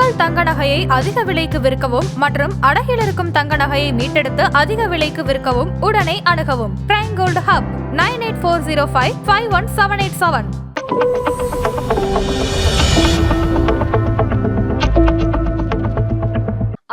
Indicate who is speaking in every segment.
Speaker 1: உங்கள் தங்க நகையை அதிக விலைக்கு விற்கவும் மற்றும் அடகில் இருக்கும் தங்க நகையை மீட்டெடுத்து அதிக விலைக்கு விற்கவும் உடனே அணுகவும். Prime gold hub 9840551787.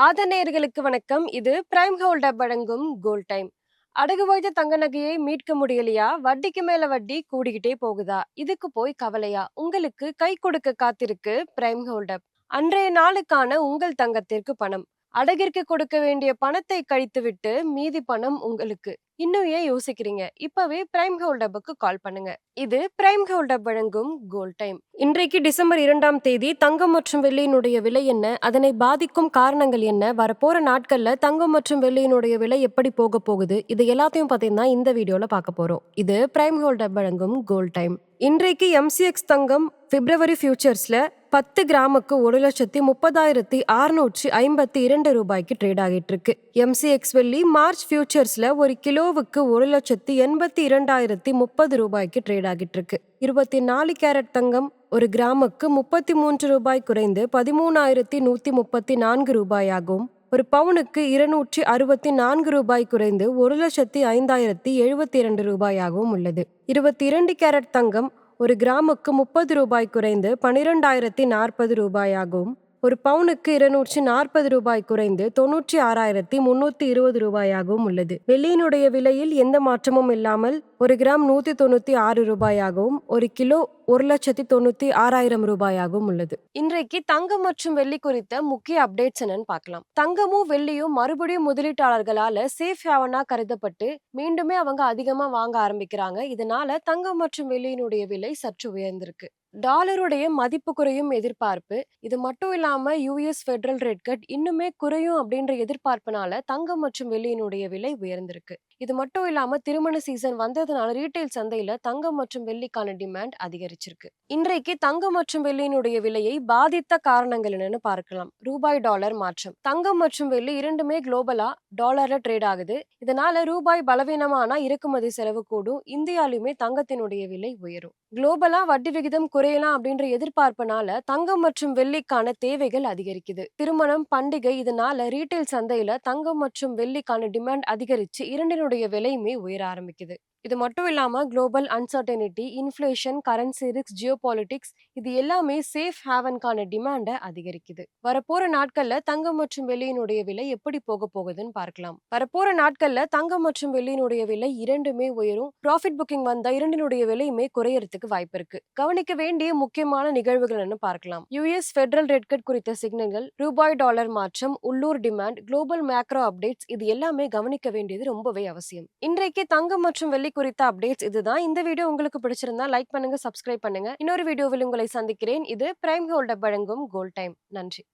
Speaker 2: ஆதநேயர்களுக்கு வணக்கம். இது பிரைம் கோல்ட் ஹப் வழங்கும் கோல்ட் டைம். அடகு வைத்த தங்க நகையை மீட்க முடியலையா? வட்டிக்கு மேல வட்டி கூடிக்கிட்டே போகுதா? இதுக்கு போய் கவலையா? உங்களுக்கு கை கொடுக்க காத்திருக்கு பிரைம் கோல்ட் ஹப். அன்றைய நாளுக்கான உங்கள் தங்கத்திற்கு பணம். அடகிற்கு கொடுக்க வேண்டிய பணத்தை கழித்துவிட்டு மீதி பணம் உங்களுக்கு. இன்னும் ஏன் யோசிக்கிறீங்க? இப்பவே பிரைம் கோல்ட் ஹப்புக்கு கால் பண்ணுங்க. இது பிரைம் கோல்ட் ஹப் வழங்கும் கோல்ட் டைம். இன்றைக்கு டிசம்பர் 2ஆம் தேதி. தங்கம் மற்றும் வெள்ளியினுடைய விலை என்ன? அதனை பாதிக்கும் காரணங்கள் என்ன? வரப்போற நாட்கள்ல தங்கம் மற்றும் வெள்ளியினுடைய விலை எப்படி போக போகுது? இது எல்லாத்தையும் பார்த்தீங்கன்னா இந்த வீடியோல பார்க்க போறோம். இது பிரைம் கோல்ட் ஹப் வழங்கும் கோல்ட் டைம். இன்றைக்கு MCX தங்கம் பிப்ரவரி ஃபியூச்சர்ஸ்ல 10 கிராமுக்கு 1,30,652 ரூபாய்க்கு ட்ரேட் ஆகிட்டு இருக்கு. MCX வெள்ளி மார்ச் ஃபியூச்சர்ஸ்ல ஒரு கிலோவுக்கு 1,82,030 ரூபாய்க்கு ட்ரேட் ஆகிட்டு இருக்கு. 24 கேரட் தங்கம் ஒரு கிராமுக்கு 33 ரூபாய் குறைந்து 13,134 ரூபாயாகவும், ஒரு பவுனுக்கு 264 ரூபாய் குறைந்து 1,05,072 ரூபாயாகவும் உள்ளது. 22 கேரட் தங்கம் ஒரு கிராமுக்கு 30 ரூபாய் குறைந்து 12,040 ரூபாயாகவும், ஒரு பவுனுக்கு 240 ரூபாய் குறைந்து 96,320 ரூபாயாகவும் உள்ளது. வெள்ளியினுடைய விலையில் எந்த மாற்றமும் இல்லாமல் ஒரு கிராம் 196 ரூபாயாகவும், ஒரு கிலோ 1,96,000 ரூபாயாகவும் உள்ளது. இன்றைக்கு தங்கம் மற்றும் வெள்ளி குறித்த முக்கிய அப்டேட்ஸ் என்னன்னு பார்க்கலாம். தங்கமும் வெள்ளியும் மறுபடியும் முதலீட்டாளர்களால சேஃப் ஹேவனா கருதப்பட்டு மீண்டுமே அவங்க அதிகமா வாங்க ஆரம்பிக்கிறாங்க. இதனால தங்கம் மற்றும் வெள்ளியினுடைய விலை சற்று உயர்ந்திருக்கு. டாலருடைய மதிப்பு குறையும் எதிர்பார்ப்பு. இது மட்டும் இல்லாம US ஃபெடரல் ரேட் கட் இன்னுமே குறையும் அப்படின்ற எதிர்பார்ப்புனால தங்கம் மற்றும் வெள்ளியினுடைய விலை உயர்ந்திருக்கு. இது மட்டும் இல்லாம திருமண சீசன் வந்ததுனால ரீட்டைல் சந்தையில தங்கம் மற்றும் வெள்ளிக்கான டிமாண்ட் அதிகரிச்சிருக்கு. இன்றைக்கு தங்கம் மற்றும் வெள்ளியினுடைய விலையை பாதித்த காரணங்கள் என்னன்னு பார்க்கலாம். ரூபாய் டாலர் மாற்றம். தங்கம் மற்றும் வெள்ளி இரண்டுமே குளோபலா டாலர்ல ட்ரேட் ஆகுது. இதனால ரூபாய் பலவீனமானா இறக்குமதி செலவு கூடும். இந்தியாலுமே தங்கத்தினுடைய விலை உயரும். குளோபலா வட்டி விகிதம் குறையலாம் அப்படின்ற எதிர்பார்ப்புனால தங்கம் மற்றும் வெள்ளிக்கான தேவைகள் அதிகரிக்குது. திருமணம், பண்டிகை இதனால ரீட்டைல் சந்தையில தங்கம் மற்றும் வெள்ளிக்கான டிமாண்ட் அதிகரிச்சு இரண்டினுடைய விலையுமே உயர ஆரம்பிக்குது. இது மட்டும் இல்லாம global uncertainty, inflation, currency risk, geopolitics இது எல்லாமே சேஃப் ஹேவனுக்கான டிமாண்டை அதிகரிக்குது. வரப்போற நாட்கள்ல தங்கம் மற்றும் வெள்ளியினுடைய விலை எப்படி போக போகுதுன்னு பார்க்கலாம். வரப்போற நாட்கள்ல தங்கம் மற்றும் வெள்ளியினுடைய விலை இரண்டுமே உயரும். ப்ராஃபிட் புக்கிங் வந்தா இரண்டினுடைய விலையுமே குறையறதுக்கு வாய்ப்பு இருக்கு. கவனிக்க வேண்டிய முக்கியமான நிகழ்வுகள் பார்க்கலாம். US ஃபெடரல் ரேட் கட் குறித்த சிக்னல்கள், ரூபாய் டாலர் மாற்றம், உள்ளூர் டிமாண்ட், குளோபல் மேக்ரோ அப்டேட்ஸ் இது எல்லாமே கவனிக்க வேண்டியது ரொம்பவே அவசியம். இன்றைக்கு தங்கம் மற்றும் வெள்ளி குறித்த அப்டேட்ஸ் இதுதான். இந்த வீடியோ உங்களுக்கு பிடிச்சிருந்தா லைக் பண்ணுங்க, சப்ஸ்கிரைப் பண்ணுங்க. இன்னொரு வீடியோவில் உங்களை சந்திக்கிறேன். இது பிரைம் கோல்ட் ஹப் வழங்கும் கோல்ட் டைம். நன்றி.